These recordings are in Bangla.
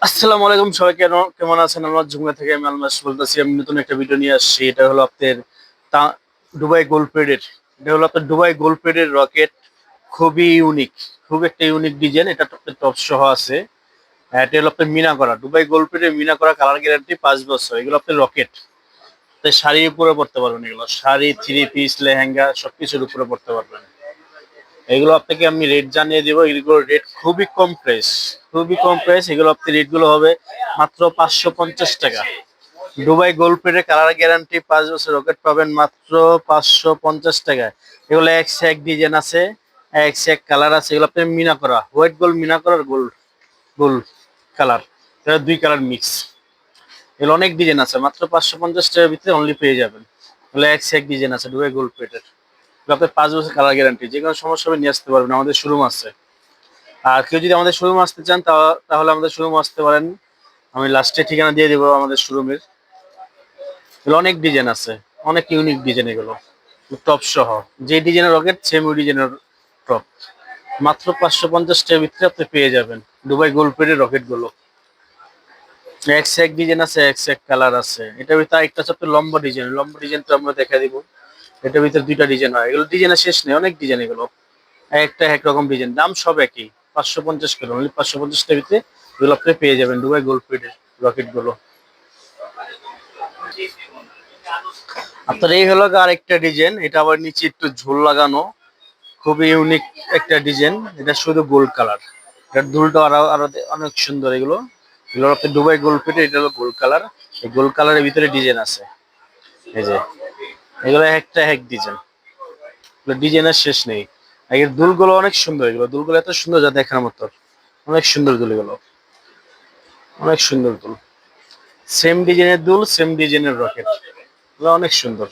আসসালামু আলাইকুম সবাই, কেমন আছেন? আমরা জুমা থেকে আমি আলমাস বলতেছি। আমি নতুন একটা ভিডিও নিয়ে আসছি। এটা হলো আপনার তা- দুবাই গোল্ড প্লেটের। এটা হলো আপনার দুবাই গোল্ড প্লেটের রকেট। খুবই ইউনিক, খুব একটা ইউনিক ডিজাইন। এটা আপনার টপ সহ আছে। এটা হলো আপনার মিনা করা দুবাই গোল্ড প্লেটের মিনা করা, কালার গ্যারান্টি 5 বছর। এগুলো আপনার রকেট, তাই শাড়ির উপরে পড়তে পারবেন। এগুলো শাড়ি, থ্রি পিস, লেহেঙ্গা সবকিছুর উপরে পড়তে পারবেন। এগুলো আপনাকে আমি রেট জানিয়ে দিব। এগুলো রেট খুবই কম প্রাইস, খুবই কম প্রাইস। এগুলো আপনি রেটগুলো হবে মাত্র 550 টাকা। দুবাই গোল্ড প্লেটের কালার গ্যারান্টি 5 বছর, রকেট পাবেন মাত্র 550 টাকায়। এগুলো এক্স এক ডিজাইন আছে, এক্স এক কালার আছে। এগুলো আপনি মিনা করা হোয়াইট গোল্ড, মিনা করার গোল্ড গোল্ড কালার, এটা দুই কালার মিক্স। এগুলো অনেক ডিজাইন আছে, মাত্র 550 টাকার ভিতরে অনলি পেয়ে যাবেন। এগুলো এক্স এক ডিজাইন আছে দুবাই গোল্ড প্লেটের। আপনার 5 বছর কালার গ্যারান্টি, যে কোনো সমস্যা হবে নিয়ে আসতে পারবেন। আমাদের শোরুম আছে। আর কেউ যদি আমাদের শোরুম আসতে চান তাহলে আমাদের শোরুম আসতে পারেন। আমি লাস্টে ঠিকানা দিয়ে দেবো আমাদের শোরুমের। এগুলো অনেক ডিজাইন আছে, অনেক ইউনিক ডিজাইন এগুলো, টপ সহ। যে ডিজাইনের রকেট সেম ওই ডিজাইনের টপ। মাত্র 550 টাকার ভিতরে আপনি পেয়ে যাবেন দুবাই গোল্ড প্লেটের রকেট গুলো। এক্স এক ডিজাইন আছে, এক্স এক কালার আছে। এটার ভিতরে একটা হচ্ছে আপনার লম্বা ডিজাইন। লম্বা ডিজাইনটা আমরা দেখা দিব। এটার ভিতরে দুইটা ডিজাইন হয়। এগুলো ডিজাইনের শেষ নেই, অনেক ডিজাইন এগুলো। একটা একরকম ডিজাইন, দাম সব একই। 550 করে, অনলি 550 টার ভিতরে এগুলো আপনি পেয়ে যাবেন দুবাই গোল্ড প্লেটের রকেট গুলো। আপনার এই হলো আরেকটা ডিজাইন। এটা আবার নিচে একটু ঝুল লাগানো, খুবই ইউনিক একটা ডিজাইন। এটা শুধু গোল্ড কালার, এটার দুলটা আরো আরো অনেক সুন্দর। এগুলো এগুলো আপনি দুবাই গোল্ড প্লেটে, এটা হলো গোল্ড কালার। এই গোল্ড কালারের ভিতরে ডিজাইন আছে। এই যে এগুলো একটা এক ডিজাইন, ডিজাইনের শেষ নেই। এর দুলগুলো অনেক সুন্দর। এগুলো দুলগুলো এত সুন্দর যা দেখার মতো, অনেক সুন্দর দুল এগুলো, অনেক সুন্দর দুল। সেম ডিজাইনের দুল, সেম ডিজাইনের রকেট, এগুলো অনেক সুন্দর।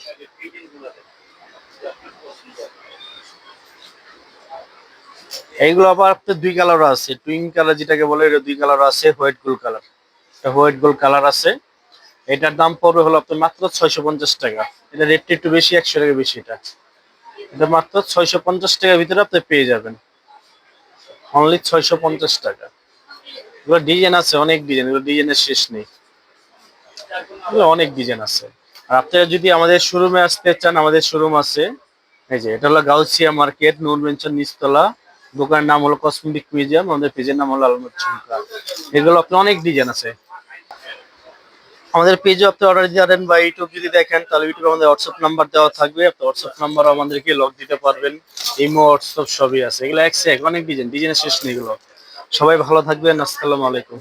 এইগুলো আবার আপনার দুই কালার আছে, টুইন কালার যেটাকে বলে, এটা দুই কালার আছে। হোয়াইট গোল্ড কালার, এটা হোয়াইট গোল্ড কালার আছে। এটার দাম পড়বে হলো আপনার মাত্র 650 টাকা। এটা রেটটা একটু বেশি, 100 টাকা বেশি। এটা এটা মাত্র 650 টাকার ভিতরে আপনি পেয়ে যাবেন, অনলি 650 টাকা। এগুলো ডিজাইন আছে, অনেক ডিজাইন। এগুলো ডিজাইনের শেষ নেই, এগুলো অনেক ডিজাইন আছে। আর আপনারা যদি আমাদের শোরুমে আসতে চান, আমাদের শোরুম আছে। এই যে এটা হলো গাউসিয়া মার্কেট, নূর মেনশন নিচতলা। দোকানের নাম হলো কসমেটিক মিউজিয়াম, আমাদের পেজের নাম হলো আলমত ঝুমকা। এগুলো আপনার অনেক ডিজাইন আছে। আমাদের পেজে আপনি অর্ডার দিতে পারেন বা ইউটিউব যদি দেখেন তাহলে ইউটিউবে আমাদের হোয়াটসঅ্যাপ নাম্বার দেওয়া থাকবে। আপনি হোয়াটসঅ্যাপ নাম্বার আমাদেরকে লক দিতে পারবেন। ইমো, হোয়াটসঅ্যাপ সবই আছে। এগুলো এক অনেক ডিজাইন, ডিজাইনের শেষ নেই এগুলো। সবাই ভালো থাকবেন। আসসালামু আলাইকুম।